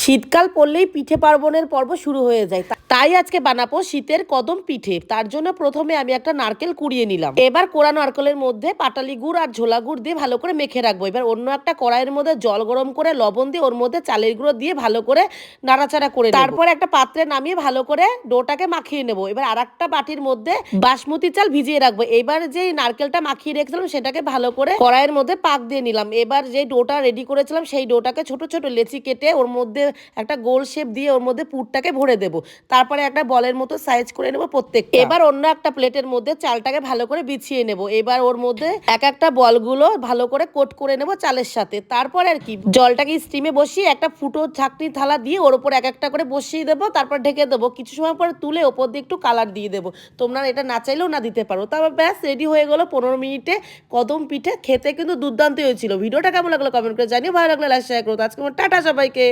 শীতকাল পড়লেই পিঠে পার্বণের পর্ব শুরু হয়ে যায়। তাই আজকে বানাবো শীতের কদম পিঠে। তার জন্য প্রথমে আমি একটা নারকেল কুড়িয়ে নিলাম। এবার কোড়া নারকেলের মধ্যে পাটালি গুড় আর ঝোলা গুড় দিয়ে ভালো করে মেখে রাখবো। এবার অন্য একটা কড়াইয়ের মধ্যে জল গরম করে লবণ দিয়ে ওর মধ্যে চালের গুঁড়ো দিয়ে ভালো করে নাড়াচাড়া করে তারপর একটা পাত্রে নামিয়ে ভালো করে ডোটাকে মাখিয়ে নেবো। এবার আর একটা বাটির মধ্যে বাসমতি চাল ভিজিয়ে রাখবো। এবার যে নারকেলটা মাখিয়ে রেখেছিলাম সেটাকে ভালো করে কড়াইয়ের মধ্যে পাক দিয়ে নিলাম। এবার যে ডোটা রেডি করেছিলাম সেই ডোটাকে ছোট ছোট লেচি কেটে ওর মধ্যে একটা গোল শেপ দিয়ে ওর মধ্যে পুরটাকে ভরে দেবো। তারপরে একটা বলের মতো সাইজ করে নেবো প্রত্যেকটা। এবার অন্য একটা প্লেটের মধ্যে চালটাকে ভালো করে বিছিয়ে নেবো। এবার ওর মধ্যে এক একটা বলগুলো ভালো করে কোট করে নেবো চালের সাথে। তারপর আর কি জলটাকে স্টিমে বসিয়ে একটা ফুটো ঝাঁকনি থালা দিয়ে ওর উপর এক একটা করে বসিয়ে দেবো। তারপর ঢেকে দেবো। কিছু সময় পরে তুলে ওপর দিয়ে একটু কালার দিয়ে দেবো। তোমরা এটা না চাইলেও না দিতে পারো। তারপর ব্যাস রেডি হয়ে গেলো 15 মিনিটে কদম পিঠে। খেতে কিন্তু দুর্দান্ত হয়েছিল। ভিডিওটা কেমন লাগলো কমেন্ট করে জানিও। ভালো লাগলে লাইক শেয়ার করো। আজকে টাটা সবাইকে।